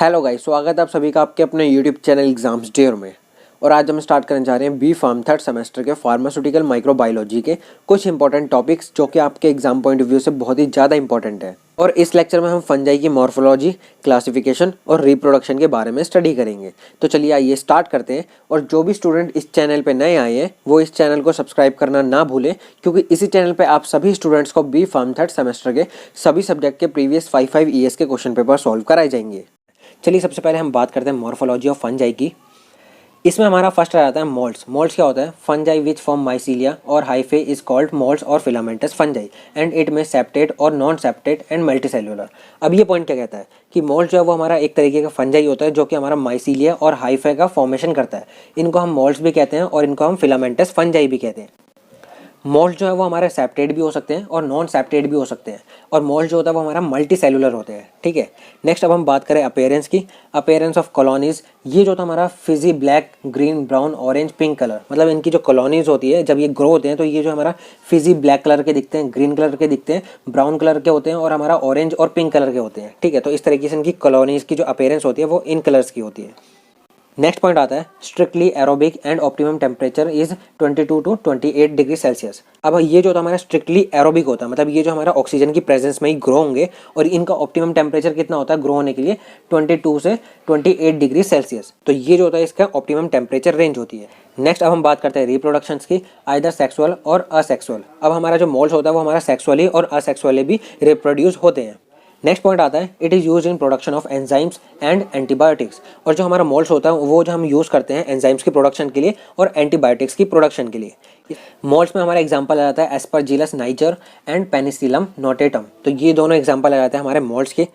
Hello guys, स्वागत है आप सभी का आपके अपने यूट्यूब चैनल एग्जाम्स डेयर में। और आज हम स्टार्ट करने जा रहे हैं बी फार्म थर्ड सेमेस्टर के फार्मास्यूटिकल माइक्रोबायोलॉजी के कुछ इंपॉर्टेंट टॉपिक्स जो कि आपके एग्जाम पॉइंट ऑफ व्यू से बहुत ही ज़्यादा इंपॉर्टेंट है। और इस लेक्चर में हम फंजाई की मॉर्फोलॉजी, क्लासिफिकेशन और रिप्रोडक्शन के बारे में स्टडी करेंगे। तो चलिए आइए स्टार्ट करते हैं। और जो भी स्टूडेंट इस चैनल पे नए आए हैं वो इस चैनल को सब्सक्राइब करना ना भूलें, क्योंकि इसी चैनल पे आप सभी स्टूडेंट्स को बी फार्म थर्ड सेमेस्टर के सभी सब्जेक्ट के प्रीवियस 5 ईएस के क्वेश्चन पेपर सॉल्व कराए जाएंगे। चलिए सबसे पहले हम बात करते हैं मॉर्फोलॉजी ऑफ फंजाई की। इसमें हमारा फर्स्ट आ जाता है मोल्ड्स। मोल्ड्स क्या होता है? फंजाई विच फॉर्म माइसीलिया और हाइफे इज कॉल्ड मोल्ड्स और फिलामेंटस फंजाई एंड इट में सेप्टेट और नॉन सेप्टेट एंड मल्टीसेल्युलर। अब ये पॉइंट क्या कहता है कि मोल्ड जो है वो हमारा एक तरीके का फंजाई होता है जो कि हमारा माइसीलिया और हाइफे का फॉर्मेशन करता है। इनको हम मोल्ड्स भी कहते हैं और इनको हम फिलामेंटस फंजाई भी कहते हैं। मोल्ड जो है वो हमारे सेप्टेड भी हो सकते हैं और नॉन सेप्टेड भी हो सकते हैं, और मोल्ड जो होता है वो हमारा मल्टी सेलुलर होते हैं। ठीक है, नेक्स्ट अब हम बात करें अपीयरेंस की। अपीयरेंस ऑफ कॉलोनीज, ये जो था हमारा Fiji black, green, brown, orange, pink colour, मतलब इनकी जो कॉलोनीज होती है जब ये ग्रो होते हैं तो ये जो हमारा फिजी ब्लैक कलर के दिखते हैं, ग्रीन कलर के दिखते हैं, ब्राउन कलर के होते हैं और हमारा ऑरेंज और पिंक कलर के होते हैं। ठीक है, तो इस तरीके से इनकी कॉलोनीज की जो अपीयरेंस होती है वो इन कलर्स की होती है। नेक्स्ट पॉइंट आता है strictly aerobic and optimum temperature is 22 to 28 degree Celsius. अब ये जो हमारा स्ट्रिक्टली एरोबिक होता है, मतलब ये जो हमारा ऑक्सीजन की प्रेजेंस में ही ग्रो होंगे, और इनका ऑप्टिमम टेम्परेचर कितना होता है ग्रो होने के लिए? 22 से 28 डिग्री सेल्सियस। तो ये जो होता है इसका ऑप्टिमम टेम्परेचर रेंज होती है। नेक्स्ट अब हम बात करते हैं रिप्रोडक्शंस की, आइदर सेक्सुअल और असेक्सुअल। अब हमारा जो मोल्स होता है वो हमारा सेक्सुअली और असेक्सुअली भी रिप्रोड्यूस होते हैं। नेक्स्ट पॉइंट आता है it is use in production of enzymes and antibiotics. और जो हमारा मोल्स होता है वो जो हम यूज़ करते हैं एंजाइम्स की प्रोडक्शन के लिए और एंटीबायोटिक्स की प्रोडक्शन के लिए। मोल्स में हमारा एग्जांपल आ जाता है Aspergillus niger and penicillium notatum. तो ये दोनों एग्जांपल आ जाते हैं हमारे मोल्स के।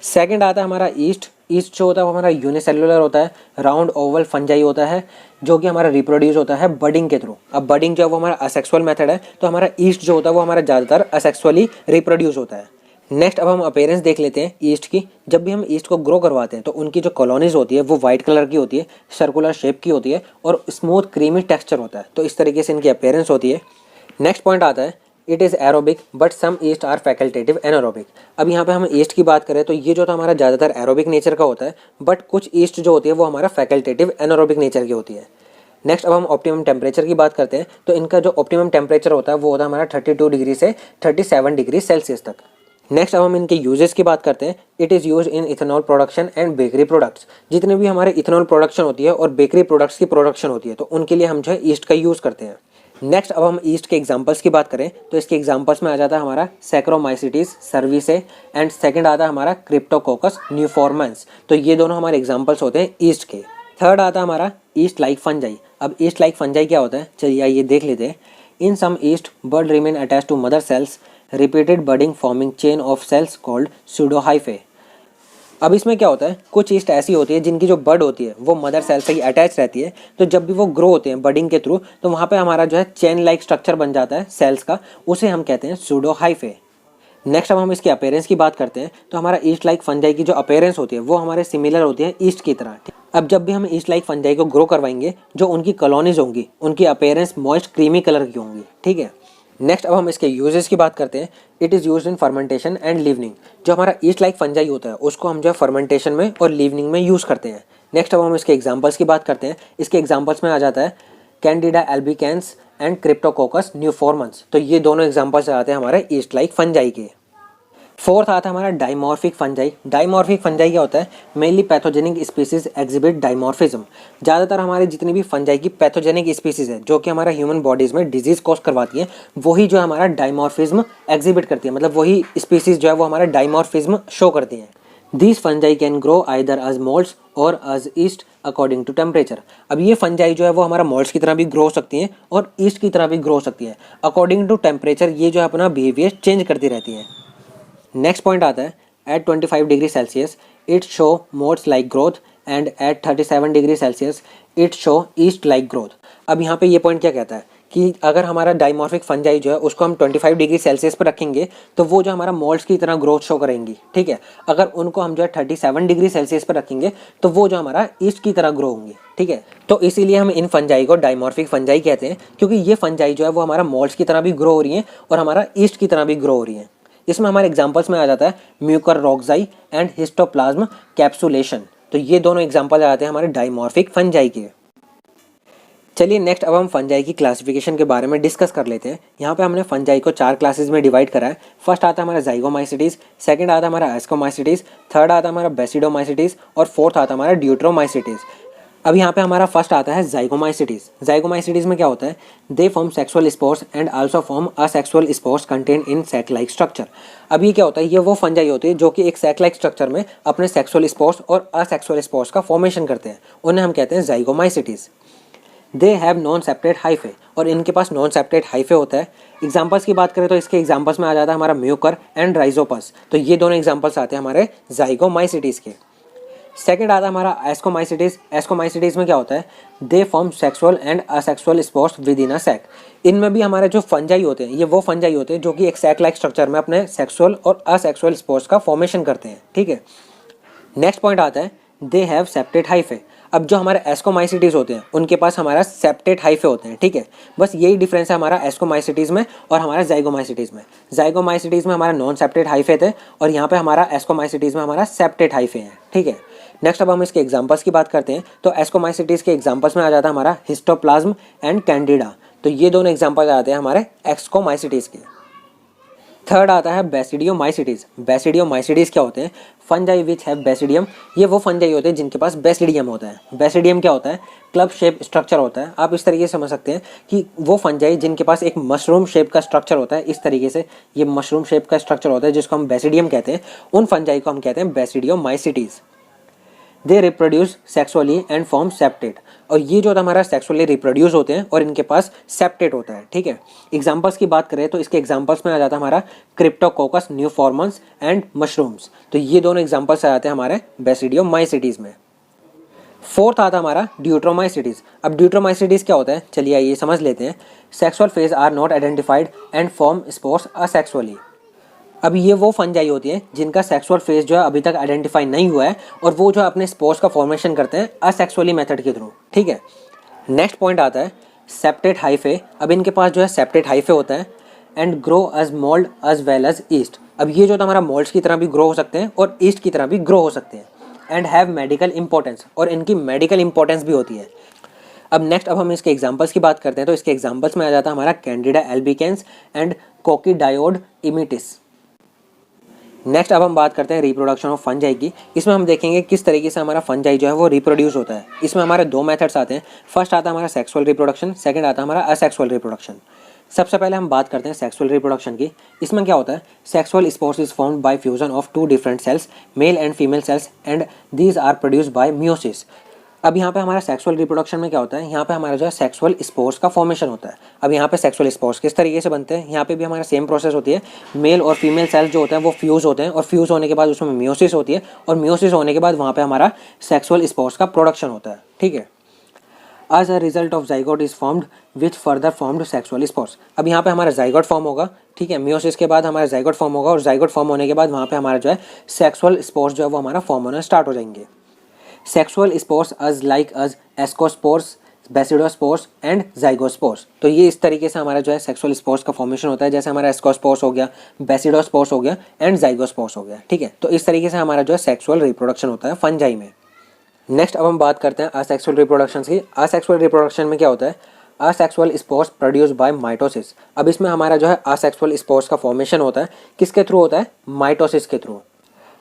सेकंड आता है हमारा ईस्ट। ईस्ट जो होता है वो हमारा यूनिसेलुलर होता है, राउंड ओवल फंजाई होता है जो कि हमारा रिप्रोड्यूस होता है बडिंग के थ्रू। अब बडिंग जो है वो हमारा असेक्सुअल मेथड है, तो हमारा ईस्ट जो होता है वो हमारा ज़्यादातर असेक्सुअली रिप्रोड्यूस होता है। नेक्स्ट अब हम अपीयरेंस देख लेते हैं ईस्ट की। जब भी हम ईस्ट को ग्रो करवाते हैं तो उनकी जो कॉलोनीज होती है वो वाइट कलर की होती है, सर्कुलर शेप की होती है और स्मूथ क्रीमी टेक्सचर होता है। तो इस तरीके से इनकी अपीयरेंस होती है। नेक्स्ट पॉइंट आता है it is aerobic but some yeast are facultative anaerobic. अब यहाँ पे हम ईस्ट की बात करें तो ये जो था हमारा ज़्यादातर एरोबिक नेचर का होता है, बट कुछ ईस्ट जो होती है वो हमारा फैकल्टेटिव एनारोबिक नेचर की होती है। नेक्स्ट अब हम ऑप्टिमम टेम्परेचर की बात करते हैं, तो इनका जो ऑप्टिमम टेम्परेचर होता है वो होता है हमारा 32 डिग्री से 37 डिग्री सेल्सियस तक। नेक्स्ट अब हम इनके यूजेस की बात करते हैं। It is use in ethanol production and bakery products. जितने भी हमारे इथेनॉल प्रोडक्शन होती है और बेकरी प्रोडक्ट्स की प्रोडक्शन होती है तो उनके लिए हम जो है ईस्ट का यूज़ करते हैं। नेक्स्ट अब हम ईस्ट के एग्जांपल्स की बात करें तो इसके एग्जांपल्स में आ जाता है हमारा सैक्रोमाइसिटीज सर्विसे एंड सेकंड आता है हमारा क्रिप्टोकोकस न्यूफॉर्मेंस। तो ये दोनों हमारे एग्जांपल्स होते हैं ईस्ट के। थर्ड आता है हमारा ईस्ट लाइक फंजाई। अब ईस्ट लाइक फंजाई क्या होता है, चलिए आइए देख लेते हैं। इन सम ईस्ट बर्ड remain attach to mother cells, repeated budding forming chain of cells called pseudohyphae. अब इसमें क्या होता है, कुछ ईस्ट ऐसी होती है जिनकी जो बड होती है वो मदर सेल से ही अटैच रहती है, तो जब भी वो ग्रो होते हैं बडिंग के थ्रू तो वहाँ पे हमारा जो है चेन लाइक स्ट्रक्चर बन जाता है सेल्स का, उसे हम कहते हैं सूडोहाइफे। नेक्स्ट अब हम इसके अपीयरेंस की बात करते हैं, तो हमारा ईस्ट लाइक फंजाई की जो अपीयरेंस होती है वो हमारे सिमिलर होती है ईस्ट की तरह। अब जब भी हम ईस्ट लाइक फंजाई को ग्रो करवाएंगे जो उनकी कॉलोनीज होंगी उनकी अपीयरेंस मॉइस्ट क्रीमी कलर की होंगी। ठीक है, नेक्स्ट अब हम इसके यूजेस की बात करते हैं। It is used in fermentation and leavening. जो हमारा ईस्ट लाइक फंजाई होता है उसको हम जो है फर्मेंटेशन में और लीवनिंग में यूज़ करते हैं। नेक्स्ट अब हम इसके एग्जांपल्स की बात करते हैं। इसके एग्जांपल्स में आ जाता है कैंडिडा एल्बिकेंस एंड क्रिप्टोकोकस न्यूफॉर्मेंस। तो ये दोनों एग्जांपल्स आते हैं हमारे ईस्ट लाइक फंजाई के। फोर्थ आता है हमारा डाइमॉर्फिक फंजाई। डाइमॉर्फिक फंजाई क्या होता है? Mainly pathogenic species exhibit dimorphism. ज़्यादातर हमारे जितनी भी फंजाई की पैथोजेनिक स्पीसीज है जो कि हमारा ह्यूमन बॉडीज़ में डिजीज कॉज करवाती है, वही जो हमारा डाइमॉर्फिज्म एग्जिबिट करती है, मतलब वही स्पीसीज जो है वो हमारा डाइमॉर्फिज्म शो करती हैं। These fungi can grow either as molds or as yeast according to temperature। अब ये फंजाई जो है वो हमारा मोल्ड्स की तरह भी ग्रो हो सकती हैं और ईस्ट की तरह भी ग्रो हो सकती है। अकॉर्डिंग टू टेम्परेचर ये जो है अपना बिहेवियर चेंज करती रहती है। नेक्स्ट पॉइंट आता है at 25 degree Celsius it show moulds like growth and at 37 degree Celsius it show yeast like growth. अब यहाँ पे ये पॉइंट क्या कहता है कि अगर हमारा डाइमॉर्फिक फंजाई जो है उसको हम 25 डिग्री सेल्सियस पर रखेंगे तो वो जो हमारा मोल्ड्स की तरह ग्रोथ शो करेंगी। ठीक है, अगर उनको हम जो है 37 डिग्री सेल्सियस पर रखेंगे तो वो जो हमारा ईस्ट की तरह ग्रो होंगे। ठीक है, तो इसीलिए हम इन फंजाई को डाइमॉर्फिक फंजाई कहते हैं, क्योंकि ये फंजाई जो है वो हमारा मोल्ड्स की तरह भी ग्रो हो रही है और हमारा ईस्ट की तरह भी ग्रो हो रही है। इसमें हमारे एग्जांपल्स में आ जाता है म्यूकर रॉक्साई एंड हिस्टोप्लाज्म कैप्सुलेशन। तो ये दोनों एग्जाम्पल आ जाते हैं हमारे डाइमॉर्फिक फंजाई के। चलिए नेक्स्ट अब हम फंजाई की क्लासिफिकेशन के बारे में डिस्कस कर लेते हैं। यहाँ पे हमने फंजाई को 4 क्लासेस में डिवाइड करा है। फर्स्ट आता है हमारा जाइगोमाइसिटीज, सेकंड आता है हमारा एस्कोमाइसिटीज, थर्ड आता है हमारा बेसिडोमाइसिटीज और फोर्थ आता है हमारा ड्यूट्रोमाइसिटीज। अब यहाँ पे हमारा फर्स्ट आता है जाइगोमाइसिटीज। जाइगोमाइसिटीज में क्या होता है, they form sexual spores and also form asexual spores contain in sac like structure. अब ये क्या होता है, ये वो फंजाई होती है जो कि एक सैक लाइक स्ट्रक्चर में अपने सेक्सुअल स्पोर्स और असेक्सुअल स्पोर्स का फॉर्मेशन करते हैं, उन्हें हम कहते हैं zygomycetes. They have non separate hyphae, और इनके पास नॉन सेपरेट हाइफे होता है। एग्जाम्पल्स की बात करें तो इसके एग्जाम्पल्स में आ जाता है हमारा म्यूकर एंड राइजोपस। तो ये दोनों एग्जाम्पल्स आते हैं हमारे जाइगोमाइसिटीज के। सेकंड आता है हमारा एस्कोमाइसिटीज। एस्कोमाइसिटीज में क्या होता है, they form sexual and asexual spores within a sac. इनमें भी हमारे जो फंजाई होते हैं, ये वो फंजाई होते हैं जो कि एक सैक लाइक स्ट्रक्चर में अपने सेक्सुअल और असेक्सुअल स्पोर्स का फॉर्मेशन करते हैं। ठीक है, नेक्स्ट पॉइंट आता है दे हैव सेप्टेट हाइफे। अब जो हमारे एस्कोमाइसिटीज होते हैं उनके पास हमारा सेप्टेट हाइफे होते हैं। ठीक है, बस यही डिफरेंस है हमारा एस्कोमाइसिटीज में और हमारा जाइगोमाइसिटीज में। जाइगोमाइसिटीज में हमारा नॉन सेप्टेट हाइफे थे और यहाँ पे हमारा एस्कोमाइसिटीज में हमारा सेप्टेट हाइफे है। ठीक है, नेक्स्ट अब हम इसके एग्जांपल्स की बात करते हैं। तो एस्कोमाइसिटीज के एग्जांपल्स में आ जाता है हमारा हिस्टोप्लाज्म एंड कैंडिडा। तो ये दोनों एग्जांपल आते हैं हमारे एस्कोमाइसिटीज के। थर्ड आता है बेसिडियोमाइसिटीज। बेसिडियोमाइसिटीज क्या होते हैं, फंजाई विच हैव बेसिडियम। ये वो फंजाई होते हैं जिनके पास बेसिडियम होता है। बेसिडियम क्या होता है, क्लब शेप स्ट्रक्चर होता है। आप इस तरीके से समझ सकते हैं कि वो फंजाई जिनके पास एक मशरूम शेप का स्ट्रक्चर होता है, इस तरीके से ये मशरूम शेप का स्ट्रक्चर होता है जिसको हम बेसिडियम कहते हैं, उन फंजाई को हम कहते हैं basidiomycetes. They reproduce sexually and form septate. और ये जो हमारा सेक्सुअली रिप्रोड्यूस होते हैं और इनके पास सेप्टेट होता है। ठीक है, एग्जांपल्स की बात करें तो इसके एग्जांपल्स में आ जाता है हमारा क्रिप्टोकोकस न्यूफॉर्मन्स एंड मशरूम्स। तो ये दोनों एग्जांपल्स आ जाते हैं हमारे बेसिडियोमाइसिटीज में। फोर्थ आता है हमारा ड्यूट्रोमाइसिटीज। अब ड्यूट्रोमाइसिटीज क्या होता है, चलिए ये समझ लेते हैं। Sexual phase are not identified and form spores asexually. अब ये वो फंजाई होती है जिनका सेक्सुअल फेज जो है अभी तक आइडेंटिफाई नहीं हुआ है और वो जो अपने स्पोर्स का फॉर्मेशन करते हैं असेक्सुअली मेथड के थ्रू। ठीक है, नेक्स्ट पॉइंट आता है सेप्टेट हाइफे। अब इनके पास जो है सेप्टेट हाइफे होता है and grow as mould as well as yeast. अब ये जो हमारा मोल्ड्स की तरह भी ग्रो हो सकते हैं और ईस्ट की तरह भी ग्रो हो सकते हैं। एंड हैव मेडिकल इंपॉर्टेंस, और इनकी मेडिकल इंपॉर्टेंस भी होती है। अब नेक्स्ट अब हम इसके एग्जांपल्स की बात करते हैं। तो इसके एग्जांपल्स में आ जाता है हमारा कैंडिडा एल्बिकेंस एंड कोकीडायोड इमिटिस। नेक्स्ट अब हम बात करते हैं रिप्रोडक्शन ऑफ फंजाई की। इसमें हम देखेंगे किस तरीके से हमारा फंजाई जो है वो रिप्रोड्यूस होता है। इसमें हमारे 2 मेथड्स आते हैं। फर्स्ट आता है हमारा सेक्सुअल रिप्रोडक्शन, सेकंड आता है हमारा असेक्सुअल रिप्रोडक्शन। सबसे पहले हम बात करते हैं सेक्सुअल रिप्रोडक्शन की। इसमें क्या होता है, sexual spores is formed by fusion of 2 different cells, male and female cells, and these are produced by meiosis. अब यहाँ पे हमारा सेक्सुअल रिप्रोडक्शन में क्या होता है, यहाँ पे हमारा जो है सेक्सुअल स्पोर्स का फॉर्मेशन होता है। अब यहाँ पे सेक्सुअल स्पोर्स किस तरीके से बनते हैं, यहाँ पे भी हमारा सेम प्रोसेस होती है। मेल और फीमेल सेल्स जो होते हैं वो फ्यूज होते हैं और फ्यूज होने के बाद उसमें मियोसिस होती है और मियोसिस होने के बाद वहाँ पे हमारा सेक्सुअल स्पोर्स का प्रोडक्शन होता है। ठीक है, as a result of zygote is formed which further formed sexual spores. अब यहाँ पे हमारा जाइगोट फॉर्म होगा। ठीक है, मियोसिस के बाद हमारा जाइगोट फॉर्म होगा और जाइगोट फॉर्म होने के बाद वहाँ पे हमारा जो है सेक्सुअल स्पोर्स जो है वो हमारा फॉर्म होना स्टार्ट हो जाएंगे। Sexual spores as like as ascospores, basidiospores and zygospores. तो ये इस तरीके से हमारा जो है सेक्सुअल स्पोर्स का फॉर्मेशन होता है, जैसे हमारा एस्कोस्पोर्स हो गया, बेसिडोस्पोर्स हो गया एंड जाइगोस्पोर्स हो गया। ठीक है, तो इस तरीके से हमारा जो है सेक्सुअल रिप्रोडक्शन होता है फंजाई में। नेक्स्ट अब हम बात करते हैं असेक्सुअल रिप्रोडक्शन की। असेक्सुअल रिप्रोडक्शन में क्या होता है, asexual spores produce by mitosis. अब इसमें हमारा जो है असेक्सुअल स्पोर्स का फॉर्मेशन होता है, किसके थ्रू होता है, माइटोसिस के थ्रू।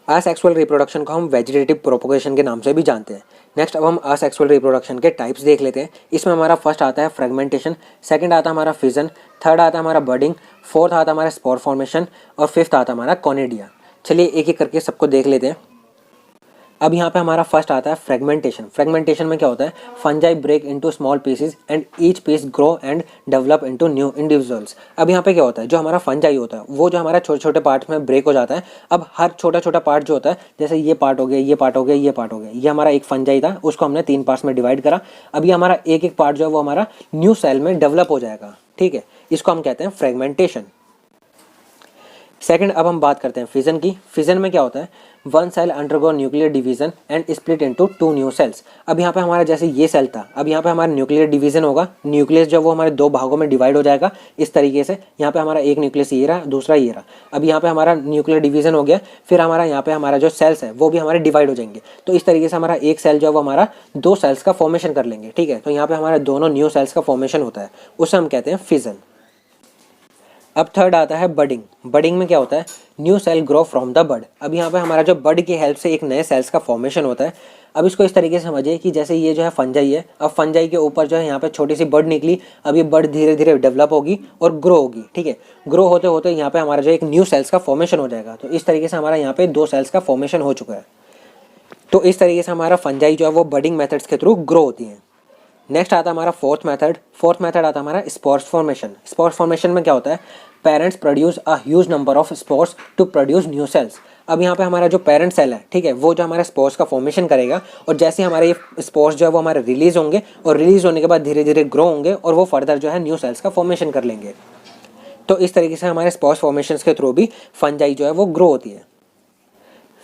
असेक्सुअल रिप्रोडक्शन को हम वेजिटेटिव प्रोपोगेशन के नाम से भी जानते हैं। नेक्स्ट अब हम असेक्सुअल रिप्रोडक्शन के टाइप्स देख लेते हैं। इसमें हमारा फर्स्ट आता है फ्रेगमेंटेशन, सेकंड आता है हमारा फिजन, थर्ड आता है हमारा बर्डिंग, फोर्थ आता है हमारा स्पोर फॉर्मेशन और फिफ्थ आता है हमारा कॉनिडिया। चलिए एक एक करके सबको देख लेते हैं। अब यहाँ पे हमारा फर्स्ट आता है फ्रेगमेंटेशन। फ्रेगमेंटेशन में क्या होता है, fungi break into small pieces and each piece grow and develop into new individuals. अब यहाँ पे क्या होता है, जो हमारा फंजाई होता है वो जो हमारा छोटे छोटे पार्ट्स में ब्रेक हो जाता है। अब हर छोटा छोटा पार्ट जो होता है, जैसे ये पार्ट हो गया, ये पार्ट हो गया, ये पार्ट हो गया, ये हमारा एक फंजाई था, उसको हमने 3 पार्ट्स में डिवाइड करा। अब ये हमारा एक एक पार्ट जो है वो हमारा न्यू सेल में डेवलप हो जाएगा। ठीक है, इसको हम कहते हैं फ्रेगमेंटेशन। सेकंड, अब हम बात करते हैं फिजन की। फिजन में क्या होता है, one cell undergo nuclear division and split into two new cells. अब यहाँ पे हमारा जैसे ये सेल था, अब यहाँ पे हमारा न्यूक्लियर डिवीजन होगा, न्यूक्लियस जो वो हमारे दो भागों में डिवाइड हो जाएगा इस तरीके से। यहाँ पे हमारा एक न्यूक्लियस ये रहा, दूसरा ये रहा। अब यहाँ पे हमारा न्यूक्लियर डिवीजन हो गया, फिर हमारा यहाँ पे हमारा जो सेल्स है वो भी हमारे डिवाइड हो जाएंगे। तो इस तरीके से हमारा एक सेल जो है वो हमारा दो सेल्स का फॉर्मेशन कर लेंगे, ठीक है। तो यहाँ पे हमारे दोनों न्यू सेल्स का फॉर्मेशन होता है, उसे हम कहते हैं फिजन। अब थर्ड आता है बडिंग। बडिंग में क्या होता है, new cell grow from the bud. अब यहाँ पे हमारा जो बड की हेल्प से एक नए सेल्स का फॉर्मेशन होता है। अब इसको इस तरीके से समझिए कि जैसे ये जो है फंजाई है, अब फंजाई के ऊपर जो है यहाँ पे छोटी सी बड निकली, अब ये बड धीरे धीरे डेवलप होगी और ग्रो होगी, ठीक है। ग्रो होते होते यहाँ पे हमारा जो एक न्यू सेल्स का फॉर्मेशन हो जाएगा। तो इस तरीके से हमारा यहाँ पे दो सेल्स का फॉर्मेशन हो चुका है। तो इस तरीके से हमारा फंजाई जो है वो बडिंग मेथड्स के थ्रू ग्रो होती है। नेक्स्ट आता है हमारा फोर्थ मेथड। फोर्थ मेथड आता है हमारा स्पोर्स फॉर्मेशन। स्पोर्स फॉर्मेशन में क्या होता है, parents produce a huge number of spores to produce new cells. अब यहाँ पे हमारा जो पेरेंट सेल है, ठीक है, वो जो हमारे स्पोर्स का फॉर्मेशन करेगा, और जैसे हमारे ये स्पोर्स जो है वो हमारे रिलीज होंगे, और रिलीज होने के बाद धीरे धीरे ग्रो होंगे, और वो फर्दर जो है न्यू सेल्स का फॉर्मेशन कर लेंगे। तो इस तरीके से हमारे स्पोर्स फॉर्मेशन के थ्रू भी फंजाई जो है वो ग्रो होती है।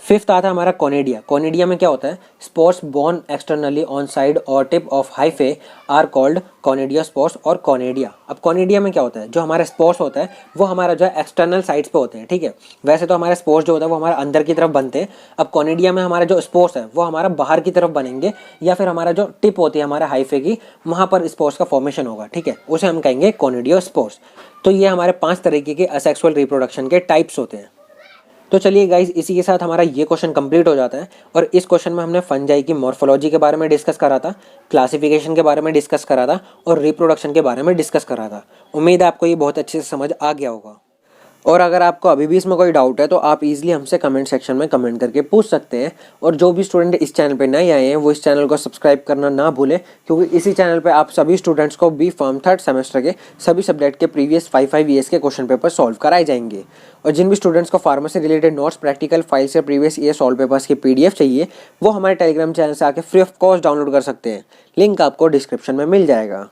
फिफ्थ आता है हमारा कोनेडिया। कोनेडिया में क्या होता है, spores borne externally on side और tip of hyphae are called conidia spores और कोनेडिया। अब कोनेडिया में क्या होता है, जो हमारा स्पोर्स होता है वो हमारा जो है एक्सटर्नल साइड्स पे होते हैं, ठीक है। वैसे तो हमारे स्पोर्स जो होता है वो हमारा अंदर की तरफ बनते हैं। अब कोनेडिया में हमारा जो स्पोर्स है वो हमारा बाहर की तरफ बनेंगे, या फिर हमारा जो टिप होती है हमारे हाइफे की, वहाँ पर स्पोर्स का फॉर्मेशन होगा, ठीक है, उसे हम कहेंगे कोनेडियो स्पोर्स। तो ये हमारे 5 तरीके के असेक्सुअल रिप्रोडक्शन के टाइप्स होते हैं। तो चलिए गाइज, इसी के साथ हमारा ये क्वेश्चन कंप्लीट हो जाता है। और इस क्वेश्चन में हमने फंजाई की मॉर्फोलॉजी के बारे में डिस्कस करा था, क्लासिफिकेशन के बारे में डिस्कस करा था, और रिप्रोडक्शन के बारे में डिस्कस करा था। उम्मीद है आपको ये बहुत अच्छे से समझ आ गया होगा। और अगर आपको अभी भी इसमें कोई डाउट है तो आप इजीली हमसे कमेंट सेक्शन में कमेंट करके पूछ सकते हैं। और जो भी स्टूडेंट इस चैनल पे नए आए हैं वो इस चैनल को सब्सक्राइब करना ना भूलें, क्योंकि इसी चैनल पे आप सभी स्टूडेंट्स को बी फार्म थर्ड सेमेस्टर के सभी सब्जेक्ट के प्रीवियस 5 ईयर्स के क्वेश्चन पेपर सॉल्व कराए जाएंगे। और जिन भी स्टूडेंट्स को pharmacy related notes, practical files या प्रीवियस ईयर सॉल्व पेपर्स की PDF चाहिए, वो हमारे टेलीग्राम चैनल से आके फ्री ऑफ कॉस्ट डाउनलोड कर सकते हैं। लिंक आपको डिस्क्रिप्शन में मिल जाएगा।